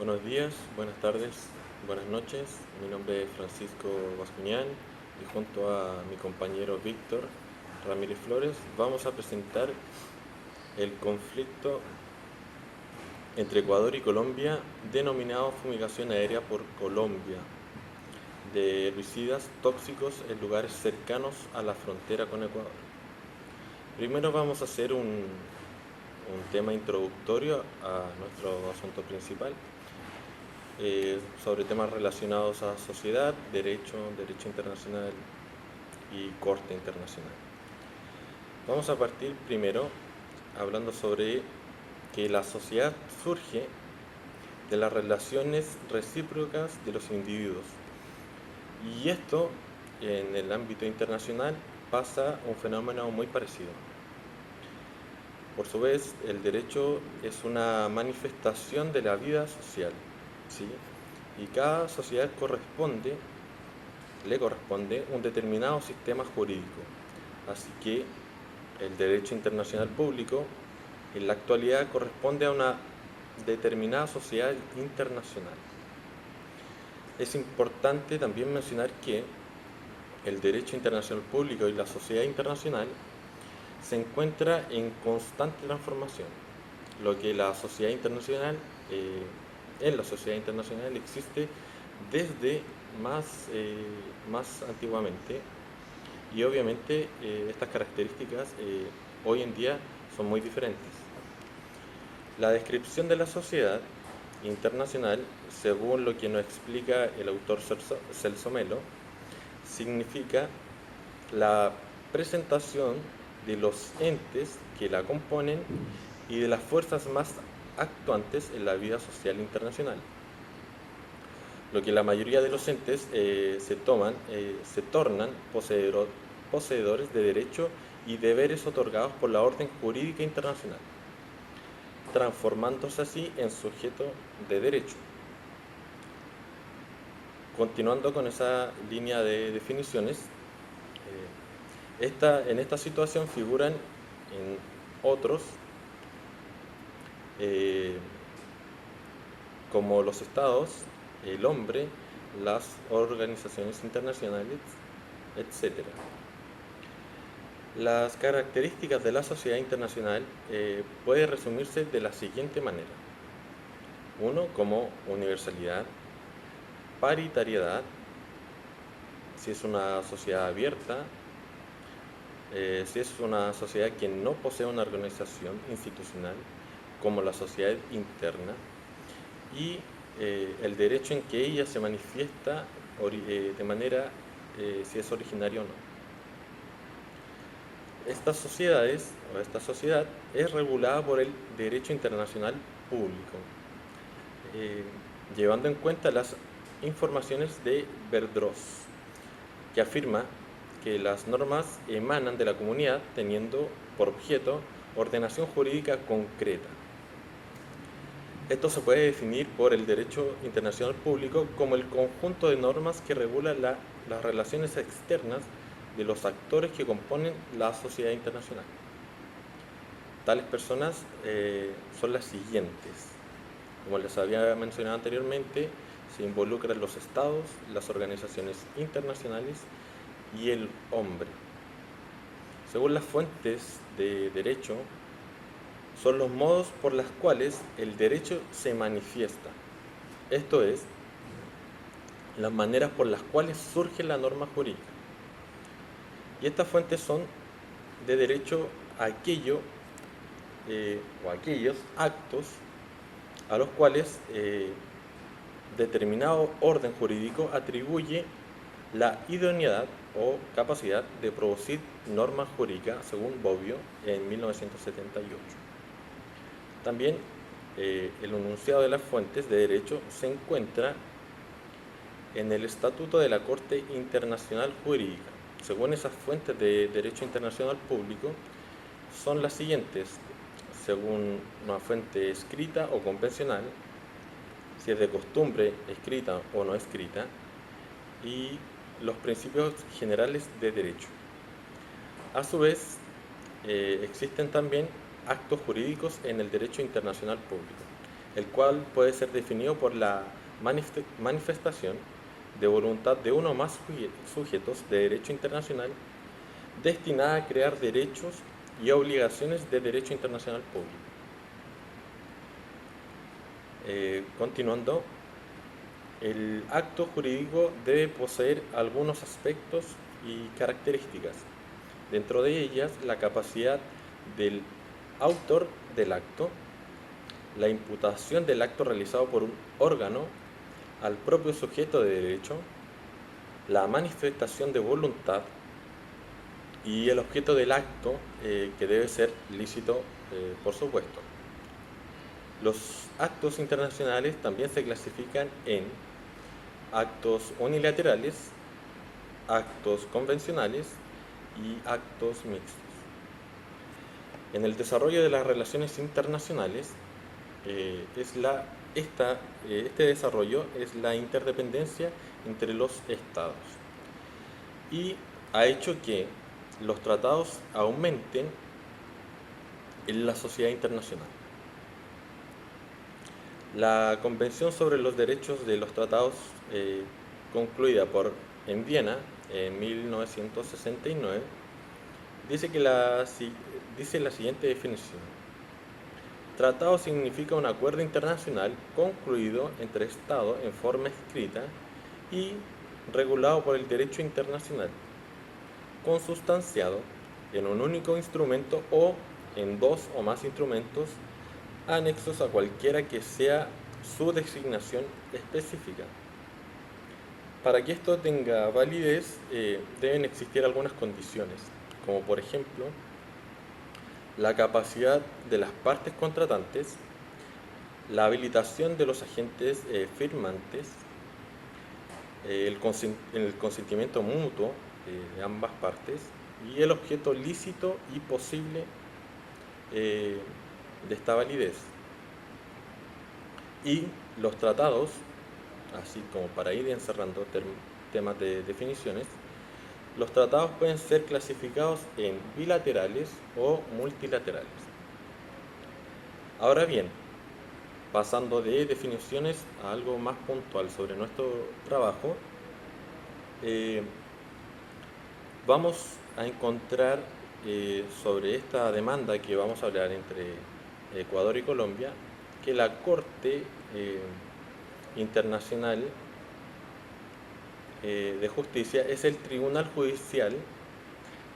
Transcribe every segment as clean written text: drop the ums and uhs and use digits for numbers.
Buenos días, buenas tardes, buenas noches. Mi nombre es Francisco Bascuñán y junto a mi compañero Víctor Ramírez Flores vamos a presentar el conflicto entre Ecuador y Colombia denominado fumigación aérea por Colombia de herbicidas tóxicos en lugares cercanos a la frontera con Ecuador. Primero vamos a hacer un tema introductorio a nuestro asunto principal. Sobre temas relacionados a sociedad, derecho internacional y corte internacional. Vamos a partir primero hablando sobre que la sociedad surge de las relaciones recíprocas de los individuos. Y esto, en el ámbito internacional, pasa un fenómeno muy parecido. Por su vez, el derecho es una manifestación de la vida social, ¿sí? Y cada sociedad le corresponde un determinado sistema jurídico. Así que el derecho internacional público en la actualidad corresponde a una determinada sociedad internacional. Es importante también mencionar que el derecho internacional público y la sociedad internacional se encuentra en constante transformación, lo que la sociedad internacional, en la sociedad internacional existe desde más antiguamente, y obviamente estas características hoy en día son muy diferentes. La descripción de la sociedad internacional, según lo que nos explica el autor Celso Melo, significa la presentación de los entes que la componen y de las fuerzas más actuantes en la vida social internacional. Lo que la mayoría de los entes se tornan poseedores de derechos y deberes otorgados por la orden jurídica internacional, transformándose así en sujeto de derecho. Continuando con esa línea de definiciones, en esta situación figuran en otros como los estados, el hombre, las organizaciones internacionales, etc. Las características de la sociedad internacional puede resumirse de la siguiente manera. 1. Como universalidad, paritariedad, si es una sociedad abierta, si es una sociedad que no posee una organización institucional como la sociedad interna, y el derecho en que ella se manifiesta de manera si es originaria o no. Esta sociedad es regulada por el derecho internacional público, llevando en cuenta las informaciones de Verdross, que afirma que las normas emanan de la comunidad teniendo por objeto ordenación jurídica concreta. Esto se puede definir por el derecho internacional público como el conjunto de normas que regulan las relaciones externas de los actores que componen la sociedad internacional. Tales personas son las siguientes. Como les había mencionado anteriormente, se involucran los estados, las organizaciones internacionales y el hombre. Según las fuentes de derecho, son los modos por los cuales el derecho se manifiesta. Esto es, las maneras por las cuales surge la norma jurídica. Y estas fuentes son de derecho a aquello o aquellos actos a los cuales determinado orden jurídico atribuye la idoneidad o capacidad de producir normas jurídicas, según Bobbio en 1978. También el enunciado de las fuentes de derecho se encuentra en el Estatuto de la Corte Internacional Jurídica. Según esas fuentes de derecho internacional público, son las siguientes: según una fuente escrita o convencional, si es de costumbre escrita o no escrita, y los principios generales de derecho. A su vez, existen también actos jurídicos en el derecho internacional público. el cual puede ser definido por la manifestación de voluntad de uno o más sujetos de derecho internacional destinada a crear derechos y obligaciones de derecho internacional público. Continuando, el acto jurídico debe poseer algunos aspectos y características. Dentro de ellas, la capacidad del autor del acto, la imputación del acto realizado por un órgano al propio sujeto de derecho, la manifestación de voluntad y el objeto del acto, que debe ser lícito, por supuesto. Los actos internacionales también se clasifican en actos unilaterales, actos convencionales y actos mixtos. En el desarrollo de las relaciones internacionales, este desarrollo es la interdependencia entre los estados y ha hecho que los tratados aumenten en la sociedad internacional. La Convención sobre los Derechos de los Tratados, concluida en Viena en 1969, dice la siguiente definición: tratado significa un acuerdo internacional concluido entre Estados en forma escrita y regulado por el derecho internacional, consustanciado en un único instrumento o en dos o más instrumentos anexos a cualquiera que sea su designación específica. Para que esto tenga validez, deben existir algunas condiciones, como por ejemplo la capacidad de las partes contratantes, la habilitación de los agentes firmantes, el consentimiento mutuo de ambas partes y el objeto lícito y posible de esta validez. Y los tratados, así como para ir encerrando temas de definiciones, los tratados pueden ser clasificados en bilaterales o multilaterales. Ahora bien, pasando de definiciones a algo más puntual sobre nuestro trabajo, vamos a encontrar sobre esta demanda que vamos a hablar entre Ecuador y Colombia, que la Corte Internacional de Justicia es el tribunal judicial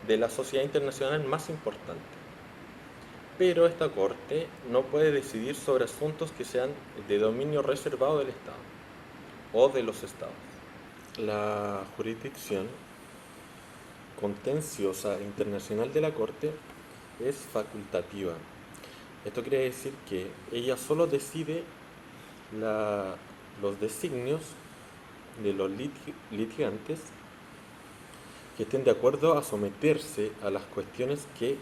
de la sociedad internacional más importante. Pero esta Corte no puede decidir sobre asuntos que sean de dominio reservado del Estado o de los Estados. La jurisdicción contenciosa internacional de la Corte es facultativa. Esto quiere decir que ella solo decide los designios de los litigantes que estén de acuerdo a someterse a las cuestiones que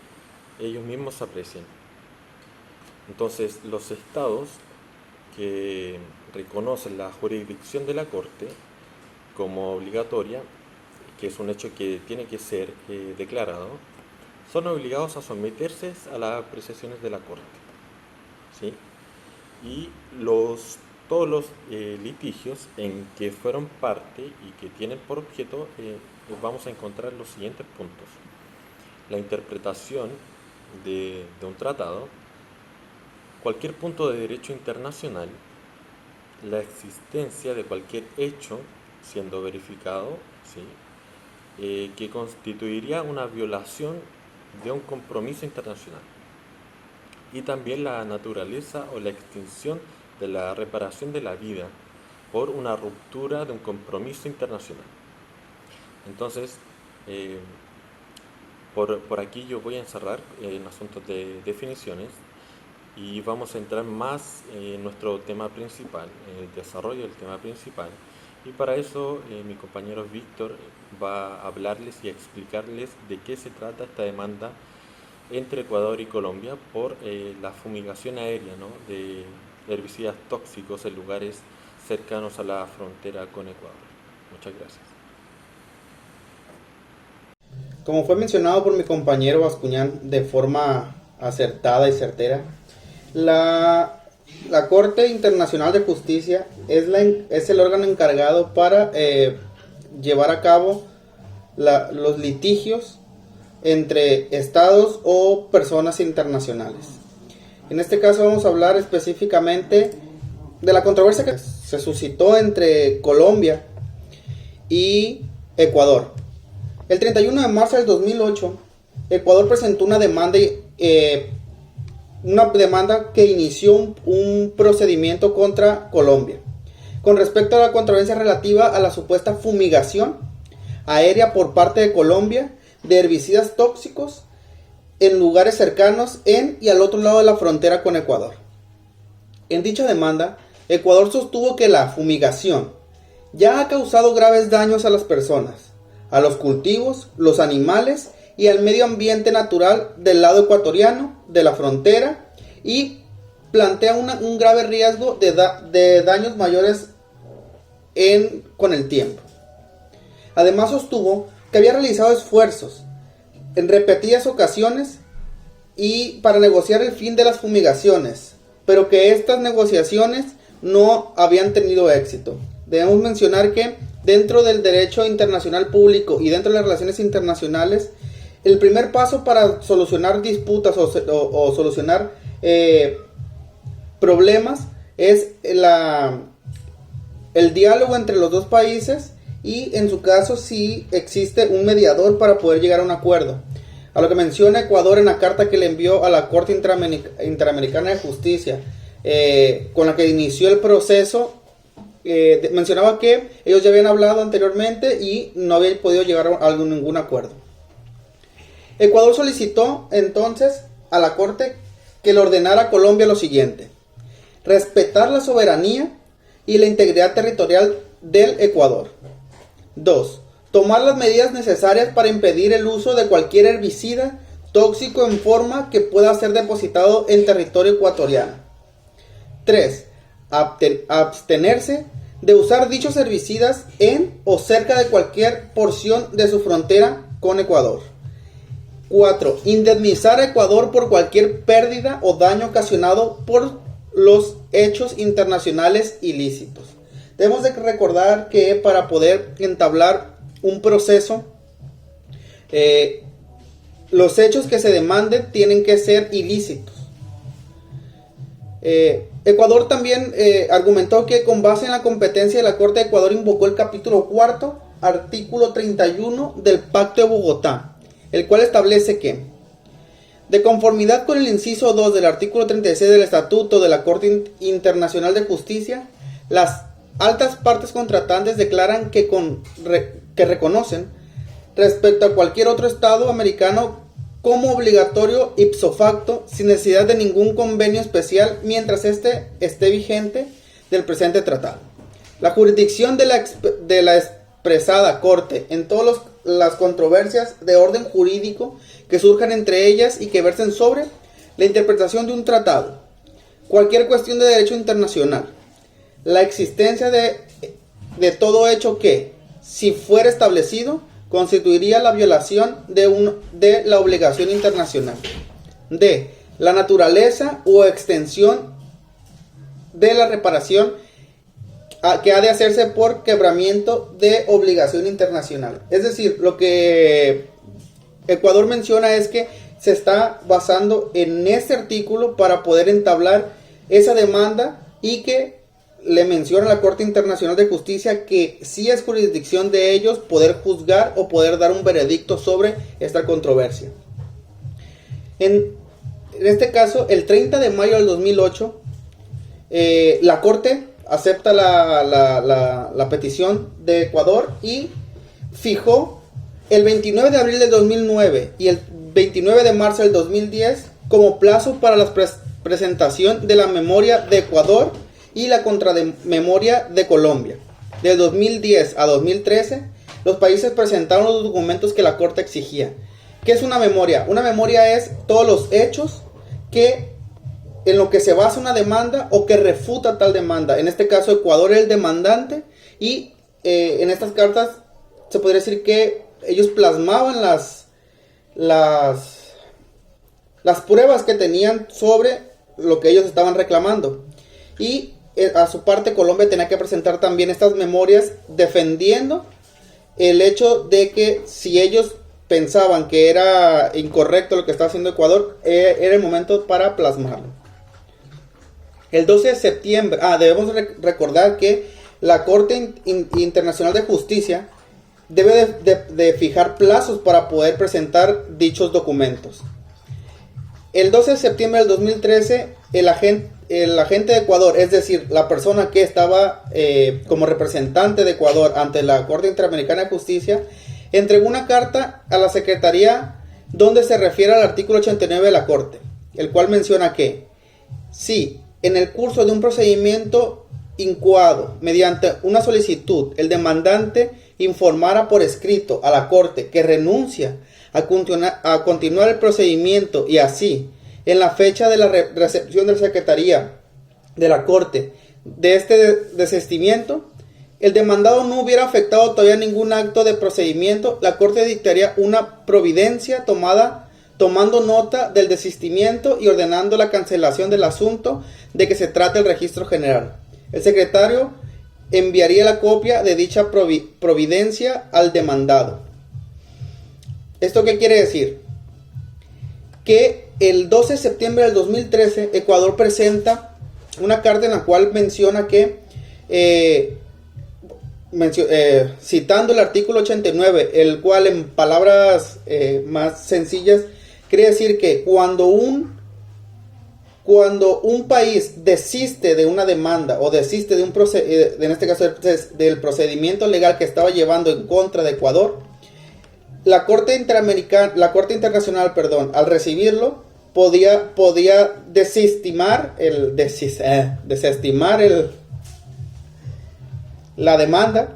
ellos mismos aprecian. Entonces, los estados que reconocen la jurisdicción de la Corte como obligatoria, que es un hecho que tiene que ser declarado, son obligados a someterse a las apreciaciones de la Corte, ¿sí? Y todos los litigios en que fueron parte y que tienen por objeto, vamos a encontrar los siguientes puntos: la interpretación de un tratado, cualquier punto de derecho internacional, la existencia de cualquier hecho siendo verificado, ¿sí? Que constituiría una violación de un compromiso internacional, y también la naturaleza o la extinción de la reparación de la vida por una ruptura de un compromiso internacional. Entonces, por aquí yo voy a encerrar en asuntos de definiciones y vamos a entrar más en nuestro tema principal, en el desarrollo del tema principal. Y para eso mi compañero Víctor va a hablarles y a explicarles de qué se trata esta demanda entre Ecuador y Colombia por la fumigación aérea, ¿no?, de herbicidas tóxicos en lugares cercanos a la frontera con Ecuador. Muchas gracias. Como fue mencionado por mi compañero Bascuñán de forma acertada y certera, la La Corte Internacional de Justicia es el órgano encargado para llevar a cabo los litigios entre estados o personas internacionales. En este caso vamos a hablar específicamente de la controversia que se suscitó entre Colombia y Ecuador. El 31 de marzo del 2008, Ecuador presentó una demanda que inició un procedimiento contra Colombia con respecto a la controversia relativa a la supuesta fumigación aérea por parte de Colombia de herbicidas tóxicos en lugares cercanos en y al otro lado de la frontera con Ecuador. En dicha demanda, Ecuador sostuvo que la fumigación ya ha causado graves daños a las personas, a los cultivos, los animales y al medio ambiente natural del lado ecuatoriano de la frontera y plantea un grave riesgo de daños mayores con el tiempo. Además sostuvo que había realizado esfuerzos en repetidas ocasiones y para negociar el fin de las fumigaciones, pero que estas negociaciones no habían tenido éxito. Debemos mencionar que dentro del derecho internacional público y dentro de las relaciones internacionales, el primer paso para solucionar disputas o solucionar problemas es el diálogo entre los dos países y en su caso si existe un mediador para poder llegar a un acuerdo. A lo que menciona Ecuador en la carta que le envió a la Corte Interamericana de Justicia, con la que inició el proceso, mencionaba que ellos ya habían hablado anteriormente y no habían podido llegar a ningún acuerdo. Ecuador solicitó entonces a la Corte que le ordenara a Colombia lo siguiente: respetar la soberanía y la integridad territorial del Ecuador. 2. Tomar las medidas necesarias para impedir el uso de cualquier herbicida tóxico en forma que pueda ser depositado en territorio ecuatoriano. 3. Abstenerse de usar dichos herbicidas en o cerca de cualquier porción de su frontera con Ecuador. 4. Indemnizar a Ecuador por cualquier pérdida o daño ocasionado por los hechos internacionales ilícitos. Debemos de recordar que para poder entablar un proceso, los hechos que se demanden tienen que ser ilícitos. Ecuador también argumentó que con base en la competencia de la Corte de Ecuador invocó el capítulo 4, artículo 31 del Pacto de Bogotá, el cual establece que, de conformidad con el inciso 2 del artículo 36 del Estatuto de la Corte Internacional de Justicia, las altas partes contratantes declaran que reconocen respecto a cualquier otro Estado americano como obligatorio ipso facto, sin necesidad de ningún convenio especial mientras este esté vigente del presente tratado. La jurisdicción de la expresada Corte en todas las controversias de orden jurídico que surjan entre ellas y que versen sobre la interpretación de un tratado, cualquier cuestión de derecho internacional, la existencia de todo hecho que, si fuera establecido, constituiría la violación de la obligación internacional. D. La naturaleza o extensión de la reparación que ha de hacerse por quebramiento de obligación internacional. Es decir, lo que Ecuador menciona es que se está basando en este artículo para poder entablar esa demanda y que le menciona a la Corte Internacional de Justicia que sí es jurisdicción de ellos poder juzgar o poder dar un veredicto sobre esta controversia. En este caso, el 30 de mayo del 2008, la Corte acepta la petición de Ecuador y fijó el 29 de abril del 2009 y el 29 de marzo del 2010 como plazo para la presentación de la memoria de Ecuador y la contramemoria de Colombia. De 2010 a 2013, los países presentaron los documentos que la Corte exigía. ¿Qué es una memoria? Una memoria es todos los hechos en lo que se basa una demanda o que refuta tal demanda. En este caso, Ecuador es el demandante y en estas cartas se podría decir que ellos plasmaban las pruebas que tenían sobre lo que ellos estaban reclamando. y a su parte Colombia tenía que presentar también estas memorias defendiendo el hecho de que si ellos pensaban que era incorrecto lo que estaba haciendo Ecuador, era el momento para plasmarlo. El 12 de septiembre, debemos recordar que la Corte Internacional de Justicia debe de fijar plazos para poder presentar dichos documentos. El 12 de septiembre del 2013, el agente de Ecuador, es decir, la persona que estaba como representante de Ecuador ante la Corte Interamericana de Justicia, entregó una carta a la Secretaría donde se refiere al artículo 89 de la Corte, el cual menciona que si en el curso de un procedimiento incoado mediante una solicitud el demandante informara por escrito a la Corte que renuncia a continuar el procedimiento y así en la fecha de la recepción de la Secretaría de la Corte de este desistimiento el demandado no hubiera afectado todavía ningún acto de procedimiento, la Corte dictaría una providencia tomando nota del desistimiento y ordenando la cancelación del asunto de que se trate el registro general. El secretario enviaría la copia de dicha providencia al demandado. ¿Esto qué quiere decir? Que el 12 de septiembre del 2013 Ecuador presenta una carta en la cual menciona que citando el artículo 89, el cual en palabras más sencillas quiere decir que cuando un país desiste de una demanda o desiste de en este caso del procedimiento legal que estaba llevando en contra de Ecuador, la Corte Internacional, al recibirlo, podía desestimar la demanda,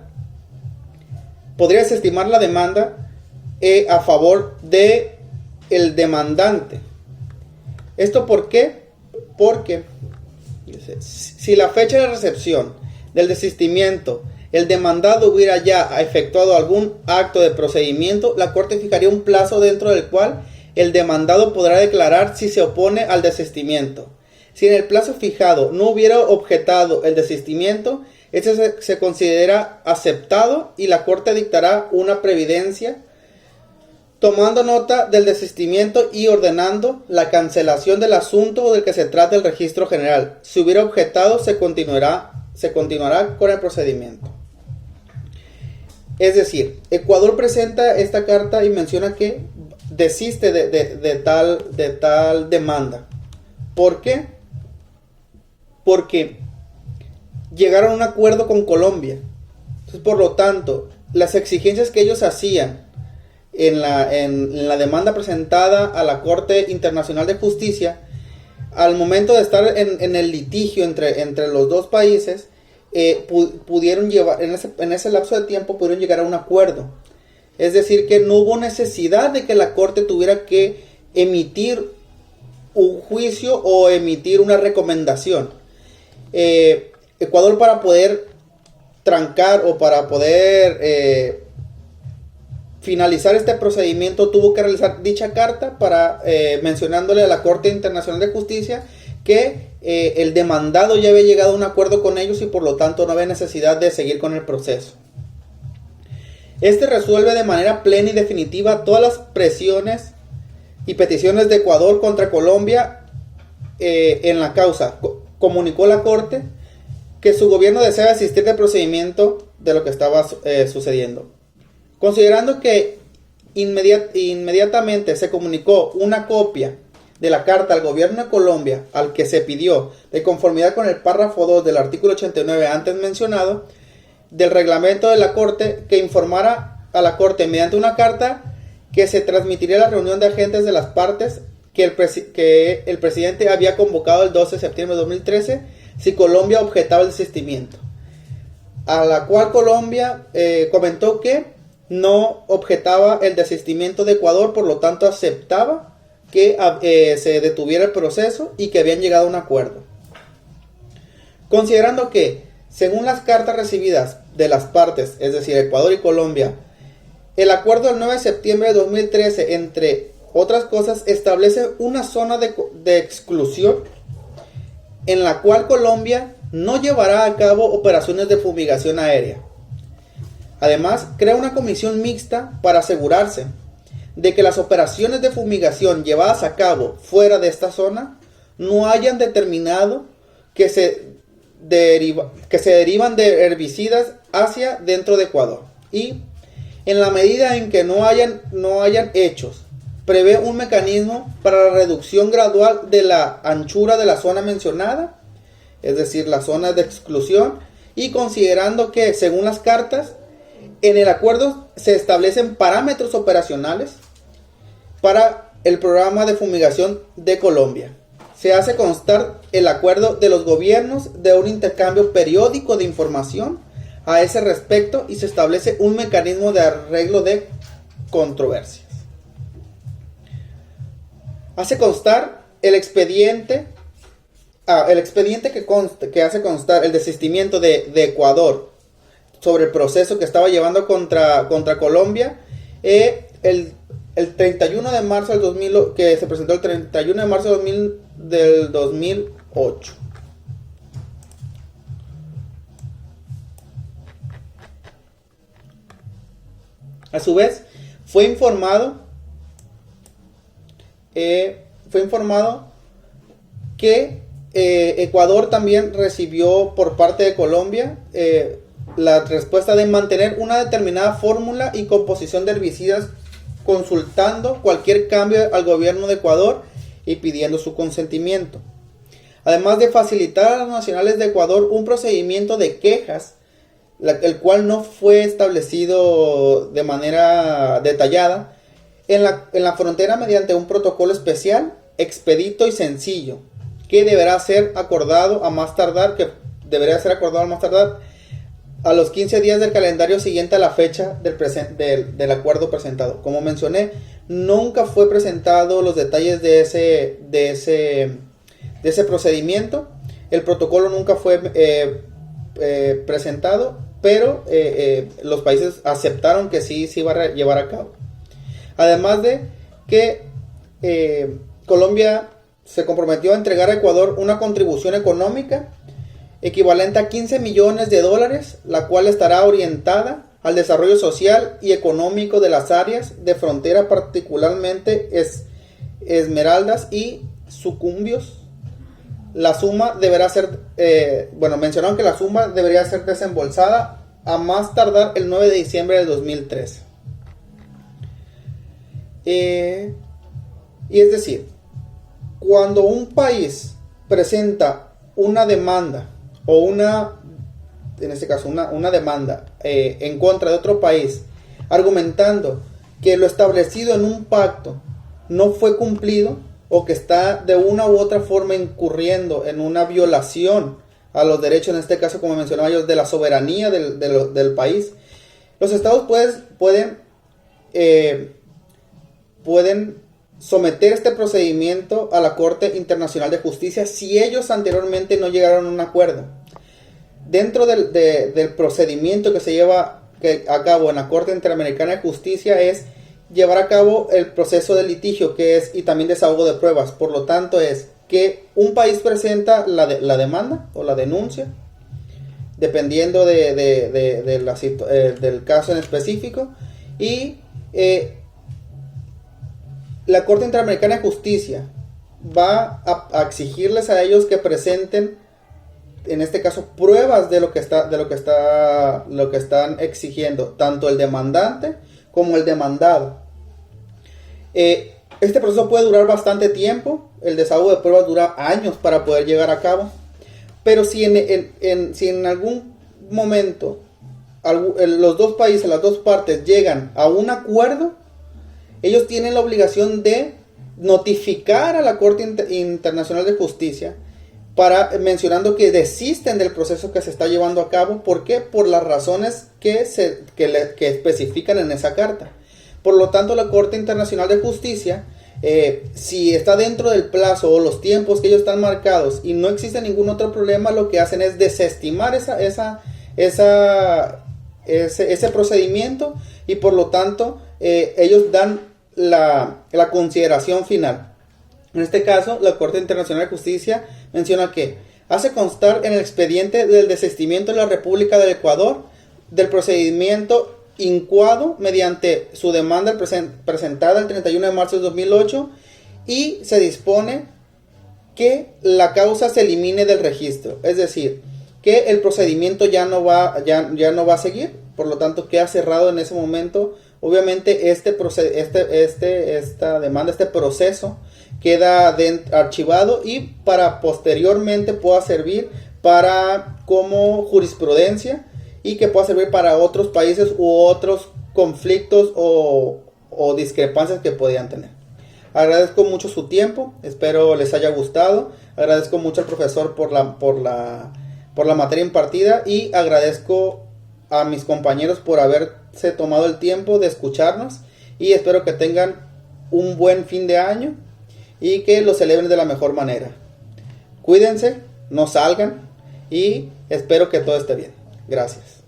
a favor de el demandante. ¿Esto por qué? Porque si la fecha de recepción del desistimiento el demandado hubiera ya efectuado algún acto de procedimiento, la Corte fijaría un plazo dentro del cual el demandado podrá declarar si se opone al desistimiento. Si en el plazo fijado no hubiera objetado el desistimiento, este se considera aceptado y la Corte dictará una providencia tomando nota del desistimiento y ordenando la cancelación del asunto del que se trata el registro general. Si hubiera objetado, se continuará con el procedimiento. Es decir, Ecuador presenta esta carta y menciona que desiste de tal demanda. ¿Por qué? Porque llegaron a un acuerdo con Colombia. Entonces, por lo tanto, las exigencias que ellos hacían en la demanda presentada a la Corte Internacional de Justicia, al momento de estar en el litigio entre los dos países, pudieron llevar, en ese lapso de tiempo pudieron llegar a un acuerdo. Es decir, que no hubo necesidad de que la Corte tuviera que emitir un juicio o emitir una recomendación. Ecuador, para poder trancar o para poder finalizar este procedimiento, tuvo que realizar dicha carta mencionándole a la Corte Internacional de Justicia que el demandado ya había llegado a un acuerdo con ellos y por lo tanto no había necesidad de seguir con el proceso. Este resuelve de manera plena y definitiva todas las presiones y peticiones de Ecuador contra Colombia en la causa. Comunicó la Corte que su gobierno desea asistir del procedimiento de lo que estaba sucediendo. Considerando que inmediatamente se comunicó una copia de la carta al gobierno de Colombia, al que se pidió, de conformidad con el párrafo 2 del artículo 89 antes mencionado, del reglamento de la Corte, que informara a la Corte mediante una carta que se transmitiría a la reunión de agentes de las partes que el presidente había convocado el 12 de septiembre de 2013 si Colombia objetaba el desistimiento. A la cual Colombia comentó que no objetaba el desistimiento de Ecuador, por lo tanto aceptaba que se detuviera el proceso y que habían llegado a un acuerdo. Considerando que, según las cartas recibidas de las partes, es decir, Ecuador y Colombia, el acuerdo del 9 de septiembre de 2013, entre otras cosas, establece una zona de exclusión en la cual Colombia no llevará a cabo operaciones de fumigación aérea. Además, crea una comisión mixta para asegurarse de que las operaciones de fumigación llevadas a cabo fuera de esta zona no hayan determinado que se derivan de herbicidas hacia dentro de Ecuador. Y en la medida en que no hayan hechos, prevé un mecanismo para la reducción gradual de la anchura de la zona mencionada, es decir, la zona de exclusión, y considerando que, según las cartas, en el acuerdo se establecen parámetros operacionales para el programa de fumigación de Colombia. Se hace constar el acuerdo de los gobiernos de un intercambio periódico de información a ese respecto y se establece un mecanismo de arreglo de controversias. Hace constar el expediente que hace constar el desistimiento de Ecuador sobre el proceso que estaba llevando contra Colombia, el 31 de marzo del 2000, que se presentó el 31 de marzo del 2008. A su vez, fue informado que Ecuador también recibió por parte de Colombia la respuesta de mantener una determinada fórmula y composición de herbicidas, consultando cualquier cambio al gobierno de Ecuador y pidiendo su consentimiento. Además de facilitar a los nacionales de Ecuador un procedimiento de quejas, el cual no fue establecido de manera detallada, en la frontera mediante un protocolo especial, expedito y sencillo, que deberá ser acordado a más tardar a los 15 días del calendario siguiente a la fecha del acuerdo presentado. Como mencioné, nunca fue presentado los detalles de ese procedimiento. El protocolo nunca fue presentado, pero los países aceptaron que sí se iba a llevar a cabo. Además de que Colombia se comprometió a entregar a Ecuador una contribución económica equivalente a $15 millones, la cual estará orientada al desarrollo social y económico de las áreas de frontera, particularmente Esmeraldas y Sucumbios. La suma deberá ser, mencionaron que la suma debería ser desembolsada a más tardar el 9 de diciembre del 2013. Y es decir, cuando un país presenta una demanda o en este caso una demanda en contra de otro país, argumentando que lo establecido en un pacto no fue cumplido o que está de una u otra forma incurriendo en una violación a los derechos, en este caso como mencionaba yo, de la soberanía del país, los estados pueden someter este procedimiento a la Corte Internacional de Justicia si ellos anteriormente no llegaron a un acuerdo. Dentro del procedimiento que se lleva a cabo en la Corte Interamericana de Justicia es llevar a cabo el proceso de litigio, y también desahogo de pruebas. Por lo tanto, es que un país presenta la demanda o la denuncia, dependiendo del caso en específico, y la Corte Interamericana de Justicia va a exigirles a ellos que presenten, en este caso, pruebas de lo que están exigiendo, tanto el demandante como el demandado. Este proceso puede durar bastante tiempo. El desahogo de pruebas dura años para poder llegar a cabo. Pero si en algún momento los dos países, las dos partes llegan a un acuerdo, ellos tienen la obligación de notificar a la Corte Internacional de Justicia mencionando que desisten del proceso que se está llevando a cabo. ¿Por qué? Por las razones que especifican en esa carta. Por lo tanto, la Corte Internacional de Justicia, si está dentro del plazo o los tiempos que ellos están marcados y no existe ningún otro problema, lo que hacen es desestimar ese procedimiento, y por lo tanto ellos dan la consideración final. En este caso, la Corte Internacional de Justicia menciona que hace constar en el expediente del desistimiento de la República del Ecuador del procedimiento incoado mediante su demanda presentada el 31 de marzo de 2008 y se dispone que la causa se elimine del registro, es decir, que el procedimiento ya no va a seguir, por lo tanto queda cerrado en ese momento. Obviamente esta demanda, este proceso queda archivado y para posteriormente pueda servir como jurisprudencia y que pueda servir para otros países u otros conflictos o discrepancias que podían tener. Agradezco mucho su tiempo, espero les haya gustado. Agradezco mucho al profesor por la materia impartida y agradezco a mis compañeros por haberse tomado el tiempo de escucharnos y espero que tengan un buen fin de año y que lo celebren de la mejor manera. Cuídense, no salgan y espero que todo esté bien. Gracias.